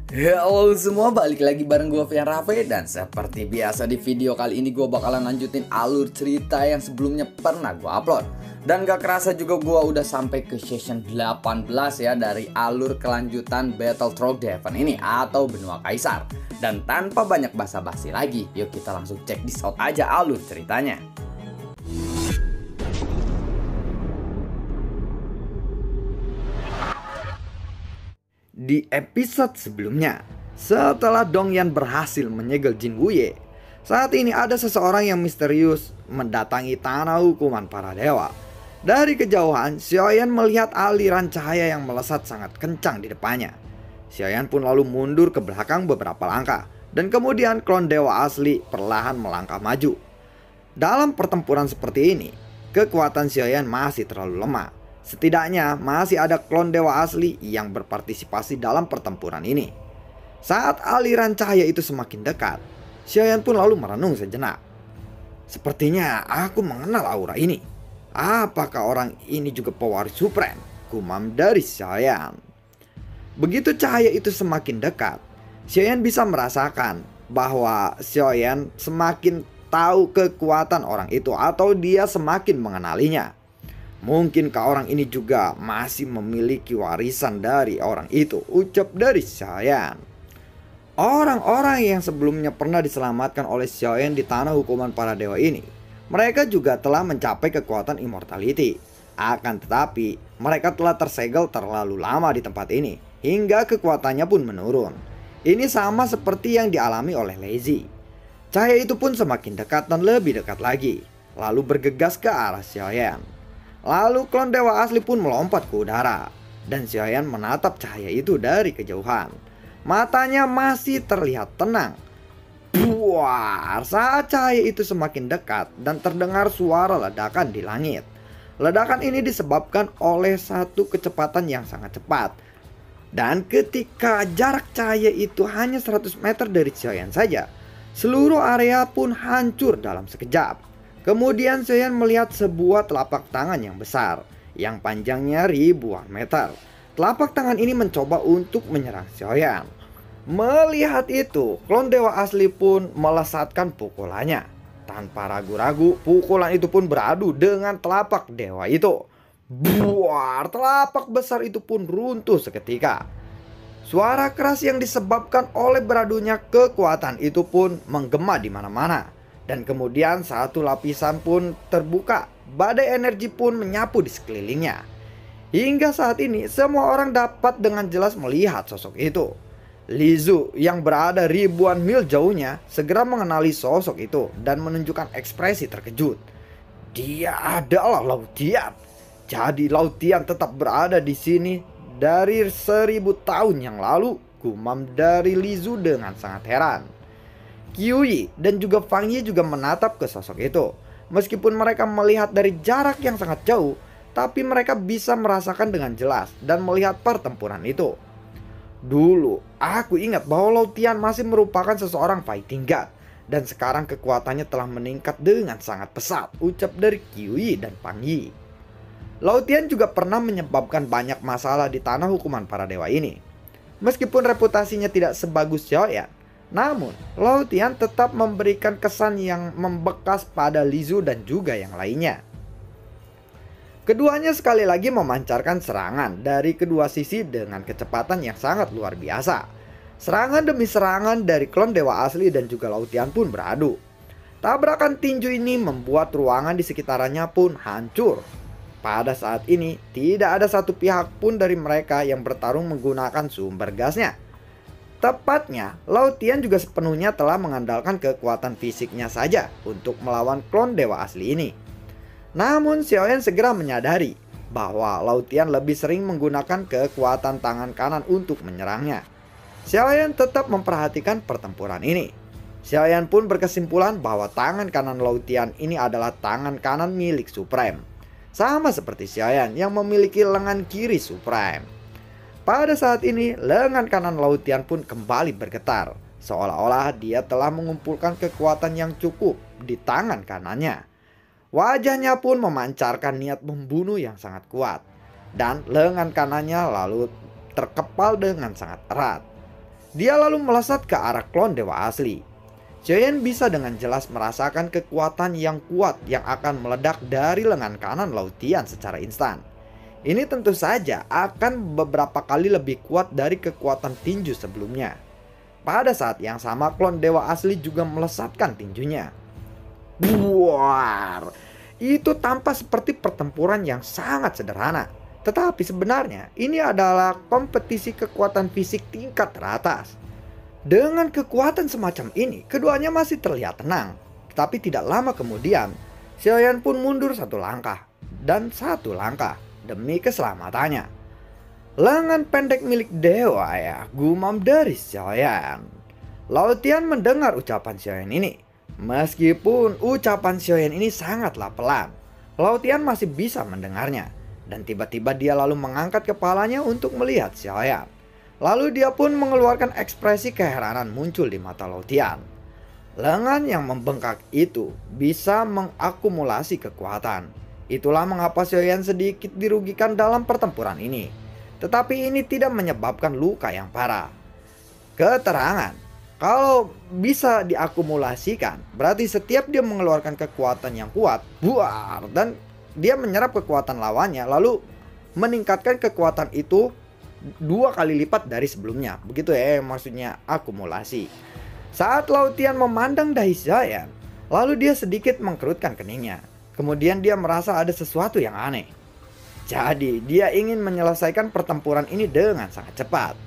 Halo semua, balik lagi bareng gue Fian Rafe. Dan seperti biasa di video kali ini gue bakalan lanjutin alur cerita yang sebelumnya pernah gue upload. Dan gak kerasa juga gue udah sampai ke season 18 ya dari alur kelanjutan Battle Through the Heaven ini atau Benua Kaisar. Dan tanpa banyak basa-basi lagi, yuk kita langsung check this out aja alur ceritanya. Di episode sebelumnya, setelah Dongyan berhasil menyegel Jin Wuye, saat ini ada seseorang yang misterius mendatangi tanah hukuman para dewa. Dari kejauhan, Xiaoyan melihat aliran cahaya yang melesat sangat kencang di depannya. Xiaoyan pun lalu mundur ke belakang beberapa langkah, dan kemudian klon dewa asli perlahan melangkah maju. Dalam pertempuran seperti ini, kekuatan Xiaoyan masih terlalu lemah. Setidaknya masih ada klon dewa asli yang berpartisipasi dalam pertempuran ini. Saat aliran cahaya itu semakin dekat, Xiaoyan pun lalu merenung sejenak. Sepertinya aku mengenal aura ini. Apakah orang ini juga pewaris supreme? Gumam dari Xiaoyan. Begitu cahaya itu semakin dekat, Xiaoyan bisa merasakan bahwa Xiaoyan semakin tahu kekuatan orang itu atau dia semakin mengenalinya. Mungkinkah orang ini juga masih memiliki warisan dari orang itu, ucap dari Xiaoyan. Orang-orang yang sebelumnya pernah diselamatkan oleh Xiaoyan di tanah hukuman para dewa ini, mereka juga telah mencapai kekuatan immortality. Akan tetapi, mereka telah tersegel terlalu lama di tempat ini, hingga kekuatannya pun menurun. Ini sama seperti yang dialami oleh Lazy. Cahaya itu pun semakin dekat dan lebih dekat lagi, lalu bergegas ke arah Xiaoyan. Lalu klon dewa asli pun melompat ke udara, dan Xiaoyan menatap cahaya itu dari kejauhan. Matanya masih terlihat tenang. Buar, saat cahaya itu semakin dekat dan terdengar suara ledakan di langit. Ledakan ini disebabkan oleh satu kecepatan yang sangat cepat. Dan ketika jarak cahaya itu hanya 100 meter dari Xiaoyan saja, seluruh area pun hancur dalam sekejap. Kemudian Xiaoyan melihat sebuah telapak tangan yang besar, yang panjangnya ribuan meter. Telapak tangan ini mencoba untuk menyerang Xiaoyan. Melihat itu, klon dewa asli pun melesatkan pukulannya. Tanpa ragu-ragu, pukulan itu pun beradu dengan telapak dewa itu. Buar, telapak besar itu pun runtuh seketika. Suara keras yang disebabkan oleh beradunya kekuatan itu pun menggema di mana-mana. Dan kemudian satu lapisan pun terbuka. Badai energi pun menyapu di sekelilingnya. Hingga saat ini semua orang dapat dengan jelas melihat sosok itu. Lizu yang berada ribuan mil jauhnya segera mengenali sosok itu dan menunjukkan ekspresi terkejut. Dia adalah Lautian. Jadi Lautian tetap berada di sini dari 1000 tahun yang lalu, gumam dari Lizu dengan sangat heran. Qiuyi dan juga Fang Yi juga menatap ke sosok itu. Meskipun mereka melihat dari jarak yang sangat jauh, tapi mereka bisa merasakan dengan jelas dan melihat pertempuran itu. Dulu, aku ingat bahwa Lautian masih merupakan seseorang fighting god, dan sekarang kekuatannya telah meningkat dengan sangat pesat, ucap dari Qiuyi dan Fang Yi. Lautian juga pernah menyebabkan banyak masalah di tanah hukuman para dewa ini. Meskipun reputasinya tidak sebagus Xiaoyan, namun, Lautian tetap memberikan kesan yang membekas pada Lizu dan juga yang lainnya. Keduanya sekali lagi memancarkan serangan dari kedua sisi dengan kecepatan yang sangat luar biasa. Serangan demi serangan dari klon dewa asli dan juga Lautian pun beradu. Tabrakan tinju ini membuat ruangan di sekitarannya pun hancur. Pada saat ini, tidak ada satu pihak pun dari mereka yang bertarung menggunakan sumber gasnya. Tepatnya, Lautian juga sepenuhnya telah mengandalkan kekuatan fisiknya saja untuk melawan klon dewa asli ini. Namun Xiaoyan segera menyadari bahwa Lautian lebih sering menggunakan kekuatan tangan kanan untuk menyerangnya. Xiaoyan tetap memperhatikan pertempuran ini. Xiaoyan pun berkesimpulan bahwa tangan kanan Lautian ini adalah tangan kanan milik Supreme. Sama seperti Xiaoyan yang memiliki lengan kiri Supreme. Pada saat ini, lengan kanan Lautian pun kembali bergetar, seolah-olah dia telah mengumpulkan kekuatan yang cukup di tangan kanannya. Wajahnya pun memancarkan niat membunuh yang sangat kuat, dan lengan kanannya lalu terkepal dengan sangat erat. Dia lalu melesat ke arah klon dewa asli. Xiaoyan bisa dengan jelas merasakan kekuatan yang kuat yang akan meledak dari lengan kanan Lao Tian secara instan. Ini tentu saja akan beberapa kali lebih kuat dari kekuatan tinju sebelumnya. Pada saat yang sama, klon dewa asli juga melesatkan tinjunya. Buar! Itu tampak seperti pertempuran yang sangat sederhana. Tetapi sebenarnya ini adalah kompetisi kekuatan fisik tingkat teratas. Dengan kekuatan semacam ini, keduanya masih terlihat tenang. Tetapi tidak lama kemudian, Xiaoyan pun mundur satu langkah dan satu langkah demi keselamatannya. Lengan pendek milik dewa ya, gumam dari Xiaoyan. Lao Tian mendengar ucapan Xiaoyan ini. Meskipun ucapan Xiaoyan ini sangatlah pelan, Lao Tian masih bisa mendengarnya. Dan tiba-tiba dia lalu mengangkat kepalanya untuk melihat Xiaoyan. Lalu dia pun mengeluarkan ekspresi keheranan muncul di mata Lao Tian. Lengan yang membengkak itu bisa mengakumulasi kekuatan. Itulah mengapa Xiaoyan sedikit dirugikan dalam pertempuran ini. Tetapi ini tidak menyebabkan luka yang parah. Keterangan, kalau bisa diakumulasikan, berarti setiap dia mengeluarkan kekuatan yang kuat, buar, dan dia menyerap kekuatan lawannya, lalu meningkatkan kekuatan itu 2 kali lipat dari sebelumnya. Begitu ya maksudnya akumulasi. Saat Lao Tian memandang dahi Xiaoyan, lalu dia sedikit mengkerutkan keningnya. Kemudian dia merasa ada sesuatu yang aneh. Jadi dia ingin menyelesaikan pertempuran ini dengan sangat cepat.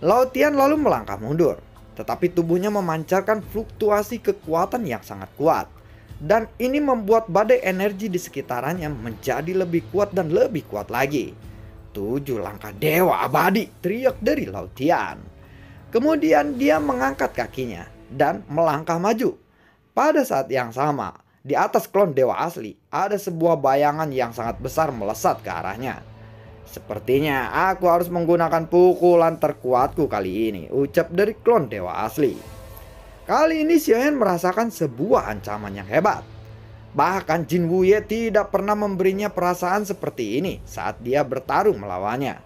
Lao Tian lalu melangkah mundur. Tetapi tubuhnya memancarkan fluktuasi kekuatan yang sangat kuat. Dan ini membuat badai energi di sekitarnya menjadi lebih kuat dan lebih kuat lagi. 7 langkah dewa abadi, teriak dari Lao Tian. Kemudian dia mengangkat kakinya dan melangkah maju. Pada saat yang sama, di atas klon dewa asli ada sebuah bayangan yang sangat besar melesat ke arahnya. Sepertinya aku harus menggunakan pukulan terkuatku kali ini, ucap dari klon dewa asli. Kali ini Xiaoyan merasakan sebuah ancaman yang hebat. Bahkan Jin Wuye tidak pernah memberinya perasaan seperti ini saat dia bertarung melawannya.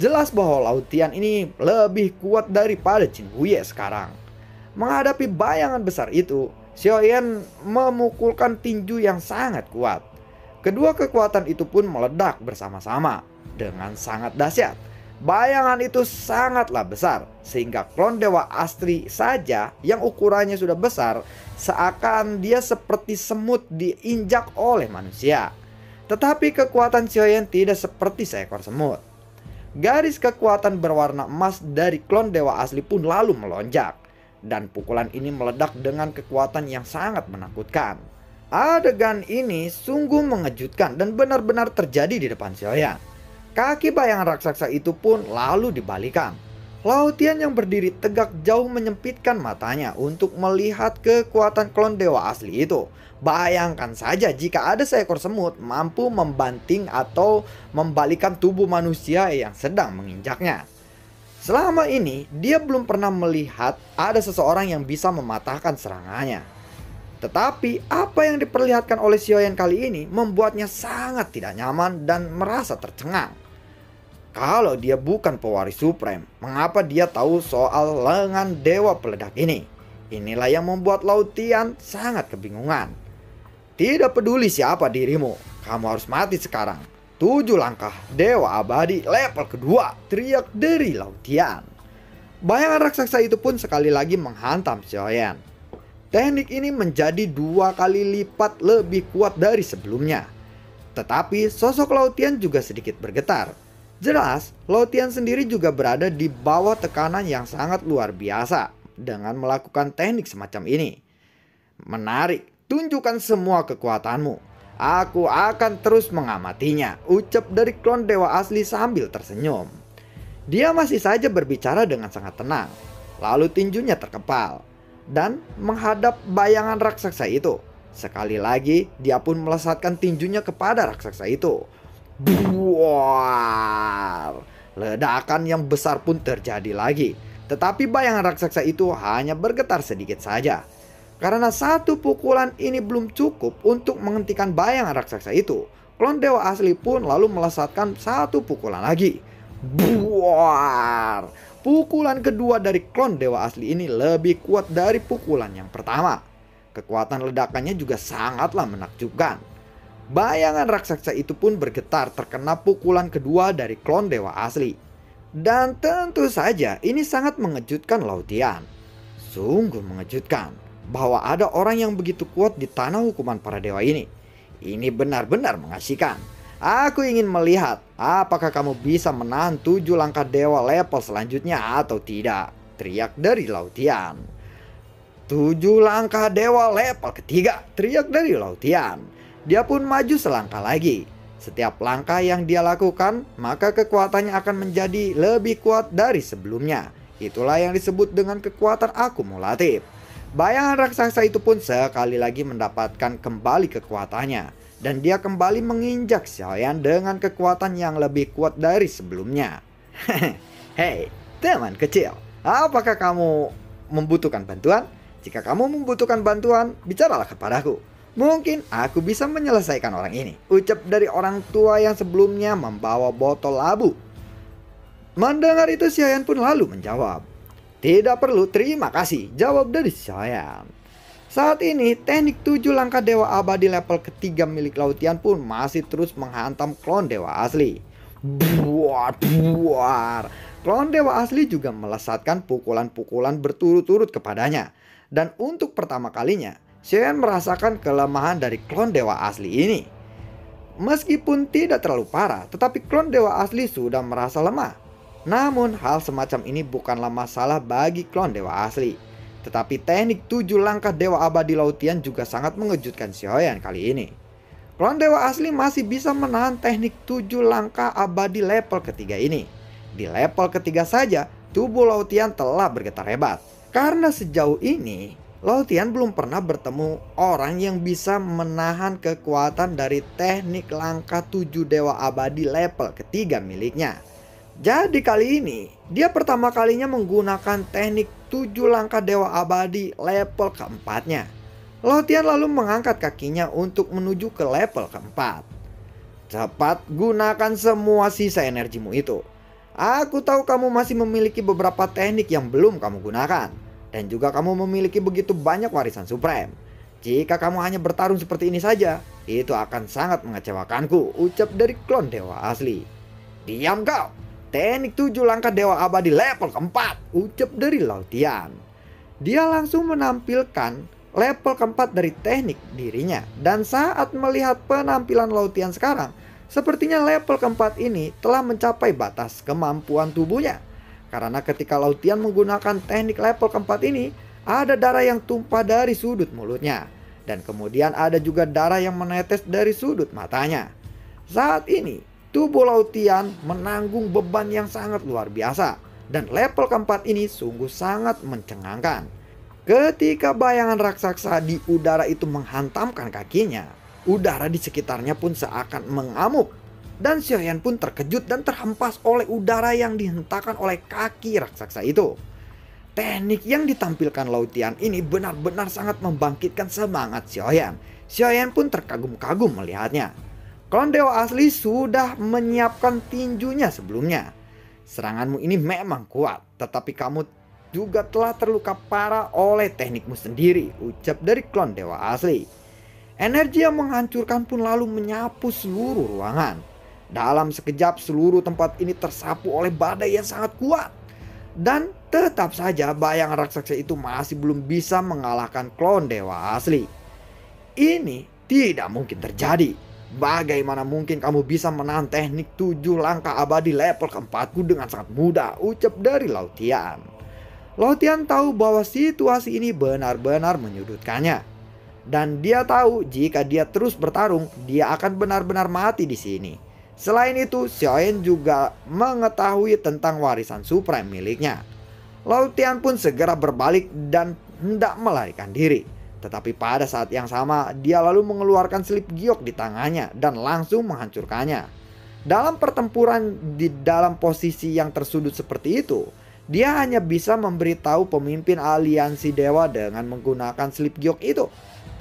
Jelas bahwa Lao Tian ini lebih kuat daripada Jin Wuye sekarang. Menghadapi bayangan besar itu, Xiaoyan memukulkan tinju yang sangat kuat. Kedua kekuatan itu pun meledak bersama-sama dengan sangat dahsyat. Bayangan itu sangatlah besar, sehingga klon dewa asli saja yang ukurannya sudah besar seakan dia seperti semut diinjak oleh manusia. Tetapi kekuatan Xiaoyan tidak seperti seekor semut. Garis kekuatan berwarna emas dari klon dewa asli pun lalu melonjak, dan pukulan ini meledak dengan kekuatan yang sangat menakutkan. Adegan ini sungguh mengejutkan dan benar-benar terjadi di depan Xiaoyan. Kaki bayangan raksasa itu pun lalu dibalikan. Lao Tian yang berdiri tegak jauh menyempitkan matanya untuk melihat kekuatan klon dewa asli itu. Bayangkan saja jika ada seekor semut mampu membanting atau membalikan tubuh manusia yang sedang menginjaknya. Selama ini dia belum pernah melihat ada seseorang yang bisa mematahkan serangannya. Tetapi apa yang diperlihatkan oleh Xiaoyan kali ini membuatnya sangat tidak nyaman dan merasa tercengang. Kalau dia bukan pewaris supreme, mengapa dia tahu soal lengan dewa peledak ini? Inilah yang membuat Lao Tian sangat kebingungan. Tidak peduli siapa dirimu, kamu harus mati sekarang. 7 langkah dewa abadi level kedua, teriak dari Lao Tian. Bayangan raksasa itu pun sekali lagi menghantam Xiaoyan. Teknik ini menjadi 2 kali lipat lebih kuat dari sebelumnya. Tetapi sosok Lao Tian juga sedikit bergetar. Jelas, Lao Tian sendiri juga berada di bawah tekanan yang sangat luar biasa dengan melakukan teknik semacam ini. Menarik, tunjukkan semua kekuatanmu. Aku akan terus mengamatinya, ucap dari klon dewa asli sambil tersenyum. Dia masih saja berbicara dengan sangat tenang. Lalu tinjunya terkepal dan menghadap bayangan raksasa itu. Sekali lagi, dia pun melesatkan tinjunya kepada raksasa itu. Buar! Ledakan yang besar pun terjadi lagi. Tetapi bayangan raksasa itu hanya bergetar sedikit saja. Karena satu pukulan ini belum cukup untuk menghentikan bayangan raksasa itu, klon dewa asli pun lalu melesatkan satu pukulan lagi. Buar! Pukulan kedua dari klon dewa asli ini lebih kuat dari pukulan yang pertama. Kekuatan ledakannya juga sangatlah menakjubkan. Bayangan raksasa itu pun bergetar terkena pukulan kedua dari klon dewa asli. Dan tentu saja ini sangat mengejutkan Lautian. Sungguh mengejutkan bahwa ada orang yang begitu kuat di tanah hukuman para dewa ini. Ini benar-benar mengasihkan. Aku ingin melihat apakah kamu bisa menahan 7 langkah dewa level selanjutnya atau tidak. Teriak dari Lautian. 7 langkah dewa level ketiga, teriak dari Lautian. Dia pun maju selangkah lagi. Setiap langkah yang dia lakukan, maka kekuatannya akan menjadi lebih kuat dari sebelumnya. Itulah yang disebut dengan kekuatan akumulatif. Bayangan raksasa itu pun sekali lagi mendapatkan kembali kekuatannya. Dan dia kembali menginjak Xiaoyan dengan kekuatan yang lebih kuat dari sebelumnya. Hei, teman kecil, apakah kamu membutuhkan bantuan? Jika kamu membutuhkan bantuan, bicaralah kepadaku. Mungkin aku bisa menyelesaikan orang ini. Ucap dari orang tua yang sebelumnya membawa botol labu. Mendengar itu Xiaoyan pun lalu menjawab. Tidak perlu, terima kasih, jawab dari Xiaoyan. Saat ini teknik 7 langkah dewa abadi level ketiga milik Lautian pun masih terus menghantam klon dewa asli. Buar. Klon dewa asli juga melesatkan pukulan-pukulan berturut-turut kepadanya. Dan untuk pertama kalinya, Xiaoyan merasakan kelemahan dari klon dewa asli ini. Meskipun tidak terlalu parah, tetapi klon dewa asli sudah merasa lemah. Namun hal semacam ini bukanlah masalah bagi klon dewa asli. Tetapi teknik 7 langkah dewa abadi Lautian juga sangat mengejutkan Xiaoyan kali ini. Klon dewa asli masih bisa menahan teknik 7 langkah abadi level ketiga ini. Di level ketiga saja, tubuh Lautian telah bergetar hebat. Karena sejauh ini, Lautian belum pernah bertemu orang yang bisa menahan kekuatan dari teknik langkah 7 dewa abadi level ketiga miliknya. Jadi kali ini, dia pertama kalinya menggunakan teknik 7 langkah dewa abadi level keempatnya. Lautian lalu mengangkat kakinya untuk menuju ke level keempat. Cepat gunakan semua sisa energimu itu. Aku tahu kamu masih memiliki beberapa teknik yang belum kamu gunakan. Dan juga kamu memiliki begitu banyak warisan supreme. Jika kamu hanya bertarung seperti ini saja, itu akan sangat mengecewakanku, ucap dari klon dewa asli. Diam kau! Teknik 7 langkah dewa abadi level keempat, ucap dari Lautian. Dia langsung menampilkan level keempat dari teknik dirinya. Dan saat melihat penampilan Lautian sekarang, sepertinya level keempat ini telah mencapai batas kemampuan tubuhnya. Karena ketika Lautian menggunakan teknik level keempat ini, ada darah yang tumpah dari sudut mulutnya. Dan kemudian ada juga darah yang menetes dari sudut matanya. Saat ini, tubuh Lautian menanggung beban yang sangat luar biasa. Dan level keempat ini sungguh sangat mencengangkan. Ketika bayangan raksasa di udara itu menghantamkan kakinya, udara di sekitarnya pun seakan mengamuk. Dan Xiaoyan pun terkejut dan terhempas oleh udara yang dihentakkan oleh kaki raksasa itu. Teknik yang ditampilkan Lautian ini benar-benar sangat membangkitkan semangat Xiaoyan. Xiaoyan pun terkagum-kagum melihatnya. Klon dewa asli sudah menyiapkan tinjunya sebelumnya. Seranganmu ini memang kuat, tetapi kamu juga telah terluka parah oleh teknikmu sendiri, ucap dari klon dewa asli. Energi yang menghancurkan pun lalu menyapu seluruh ruangan. Dalam sekejap seluruh tempat ini tersapu oleh badai yang sangat kuat. Dan tetap saja bayangan raksasa itu masih belum bisa mengalahkan klon dewa asli. Ini tidak mungkin terjadi. Bagaimana mungkin kamu bisa menahan teknik 7 langkah abadi level keempatku dengan sangat mudah, ucap dari Lautian. Lautian tahu bahwa situasi ini benar-benar menyudutkannya. Dan dia tahu jika dia terus bertarung, dia akan benar-benar mati di sini. Selain itu, Xiaoyan juga mengetahui tentang warisan supreme miliknya. Lautian pun segera berbalik dan hendak melarikan diri. Tetapi pada saat yang sama, dia lalu mengeluarkan selip giok di tangannya dan langsung menghancurkannya. Dalam pertempuran di dalam posisi yang tersudut seperti itu, dia hanya bisa memberitahu pemimpin aliansi dewa dengan menggunakan selip giok itu.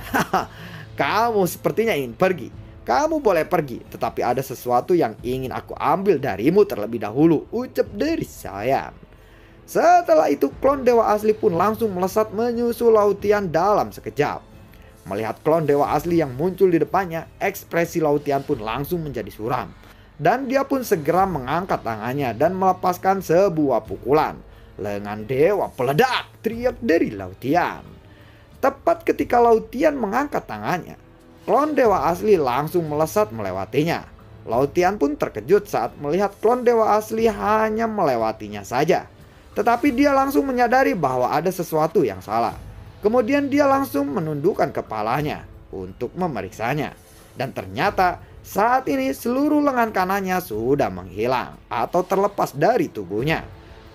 Haha, kamu sepertinya ingin pergi. Kamu boleh pergi, tetapi ada sesuatu yang ingin aku ambil darimu terlebih dahulu, ucap dari Xiaoyan. Setelah itu klon dewa asli pun langsung melesat menyusul Lautian dalam sekejap. Melihat klon dewa asli yang muncul di depannya, ekspresi Lautian pun langsung menjadi suram. Dan dia pun segera mengangkat tangannya dan melepaskan sebuah pukulan. Lengan dewa peledak, teriak dari Lautian. Tepat ketika Lautian mengangkat tangannya, klon dewa asli langsung melesat melewatinya. Lautian pun terkejut saat melihat klon dewa asli hanya melewatinya saja. Tetapi dia langsung menyadari bahwa ada sesuatu yang salah. Kemudian dia langsung menundukkan kepalanya untuk memeriksanya. Dan ternyata saat ini seluruh lengan kanannya sudah menghilang atau terlepas dari tubuhnya.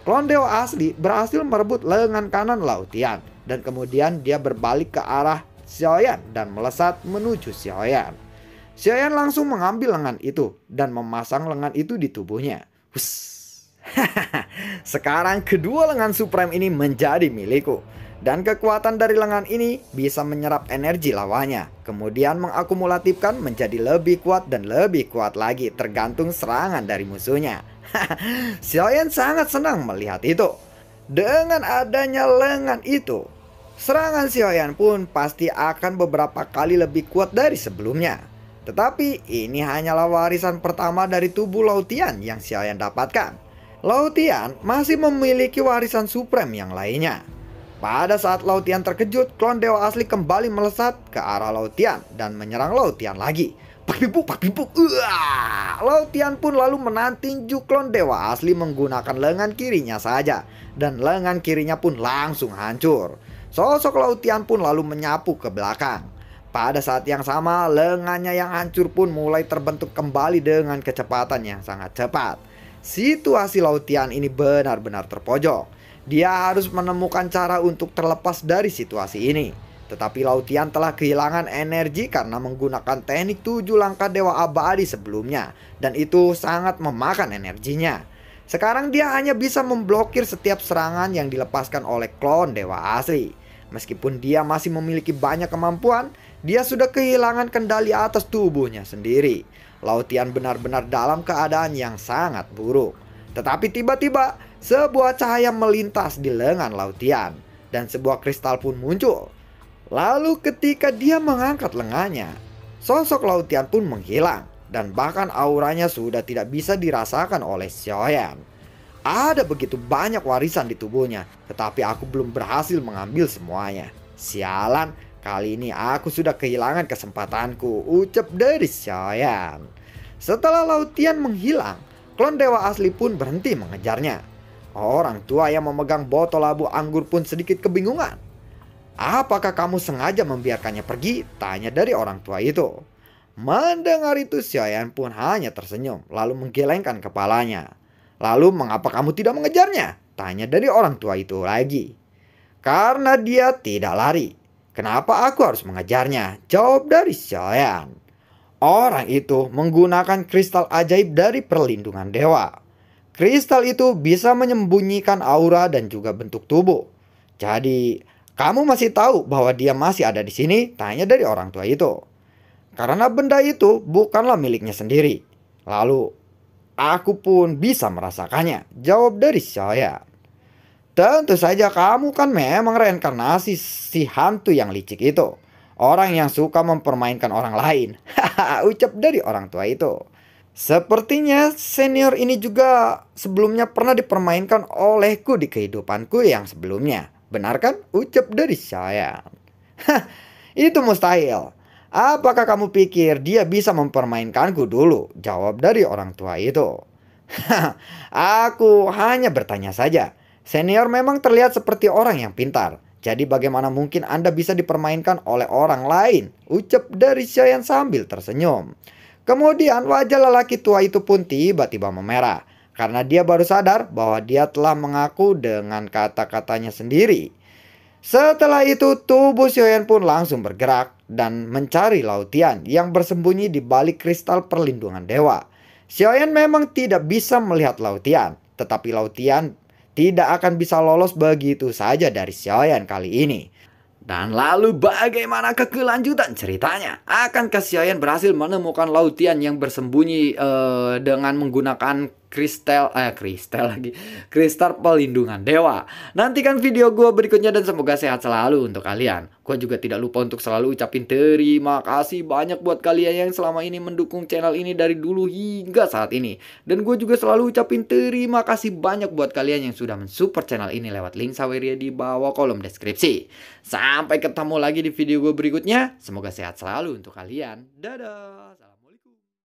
Klon dewa asli berhasil merebut lengan kanan Lautian. Dan kemudian dia berbalik ke arah Xiaoyan dan melesat menuju Xiaoyan. Xiaoyan langsung mengambil lengan itu dan memasang lengan itu di tubuhnya. Sekarang kedua lengan Supreme ini menjadi milikku. Dan kekuatan dari lengan ini bisa menyerap energi lawannya. Kemudian mengakumulatifkan menjadi lebih kuat dan lebih kuat lagi tergantung serangan dari musuhnya. Xiaoyan sangat senang melihat itu. Dengan adanya lengan itu, serangan Xiaoyan pun pasti akan beberapa kali lebih kuat dari sebelumnya. Tetapi ini hanyalah warisan pertama dari tubuh Lautian yang Xiaoyan dapatkan. Lautian masih memiliki warisan Supreme yang lainnya. Pada saat Lautian terkejut, klon dewa asli kembali melesat ke arah Lautian dan menyerang Lautian lagi. Pak pipuk. Lautian pun lalu menantinju klon dewa asli menggunakan lengan kirinya saja. Dan lengan kirinya pun langsung hancur. Sosok Lautian pun lalu menyapu ke belakang. Pada saat yang sama, lengannya yang hancur pun mulai terbentuk kembali dengan kecepatan yang sangat cepat. Situasi Lautian ini benar-benar terpojok. Dia harus menemukan cara untuk terlepas dari situasi ini. Tetapi Lautian telah kehilangan energi karena menggunakan teknik 7 langkah dewa abadi sebelumnya. Dan itu sangat memakan energinya. Sekarang dia hanya bisa memblokir setiap serangan yang dilepaskan oleh klon dewa asli. Meskipun dia masih memiliki banyak kemampuan, dia sudah kehilangan kendali atas tubuhnya sendiri. Lautian benar-benar dalam keadaan yang sangat buruk. Tetapi tiba-tiba sebuah cahaya melintas di lengan Lautian dan sebuah kristal pun muncul. Lalu ketika dia mengangkat lengannya, sosok Lautian pun menghilang dan bahkan auranya sudah tidak bisa dirasakan oleh Xiaoyan. Ada begitu banyak warisan di tubuhnya, tetapi aku belum berhasil mengambil semuanya. Sialan, kali ini aku sudah kehilangan kesempatanku, ucap dari Xiaoyan. Setelah Lautian menghilang, klon dewa asli pun berhenti mengejarnya. Orang tua yang memegang botol labu anggur pun sedikit kebingungan. Apakah kamu sengaja membiarkannya pergi? Tanya dari orang tua itu. Mendengar itu Xiaoyan pun hanya tersenyum lalu menggelengkan kepalanya. Lalu mengapa kamu tidak mengejarnya? Tanya dari orang tua itu lagi. Karena dia tidak lari. Kenapa aku harus mengejarnya? Jawab dari Xiaoyan. Orang itu menggunakan kristal ajaib dari perlindungan dewa. Kristal itu bisa menyembunyikan aura dan juga bentuk tubuh. Jadi, kamu masih tahu bahwa dia masih ada di sini? Tanya dari orang tua itu. Karena benda itu bukanlah miliknya sendiri. Lalu, aku pun bisa merasakannya. Jawab dari Xiaoyan. Tentu saja kamu kan memang reinkarnasi si hantu yang licik itu. Orang yang suka mempermainkan orang lain. Ucap dari orang tua itu. Sepertinya senior ini juga sebelumnya pernah dipermainkan olehku di kehidupanku yang sebelumnya. Benar kan? Ucap dari Xiaoyan. Itu mustahil. Apakah kamu pikir dia bisa mempermainkanku dulu? Jawab dari orang tua itu. Aku hanya bertanya saja. Senior memang terlihat seperti orang yang pintar. Jadi bagaimana mungkin Anda bisa dipermainkan oleh orang lain? Ucap dari Xiaoyan sambil tersenyum. Kemudian wajah lelaki tua itu pun tiba-tiba memerah. Karena dia baru sadar bahwa dia telah mengaku dengan kata-katanya sendiri. Setelah itu tubuh Xiaoyan pun langsung bergerak dan mencari Lautian yang bersembunyi di balik kristal perlindungan dewa. Xiaoyan memang tidak bisa melihat Lautian. Tetapi Lautian tidak akan bisa lolos begitu saja dari Xiaoyan kali ini. Dan lalu bagaimana kelanjutan ceritanya? Akankah Xiaoyan berhasil menemukan Lautian yang bersembunyi dengan menggunakan kristal lagi, kristal pelindungan dewa. Nantikan video gue berikutnya dan semoga sehat selalu untuk kalian. Gue juga tidak lupa untuk selalu ucapin terima kasih banyak buat kalian yang selama ini mendukung channel ini dari dulu hingga saat ini. Dan gue juga selalu ucapin terima kasih banyak buat kalian yang sudah mensupport channel ini lewat link Saweria di bawah kolom deskripsi. Sampai ketemu lagi di video gue berikutnya. Semoga sehat selalu untuk kalian. Dadah.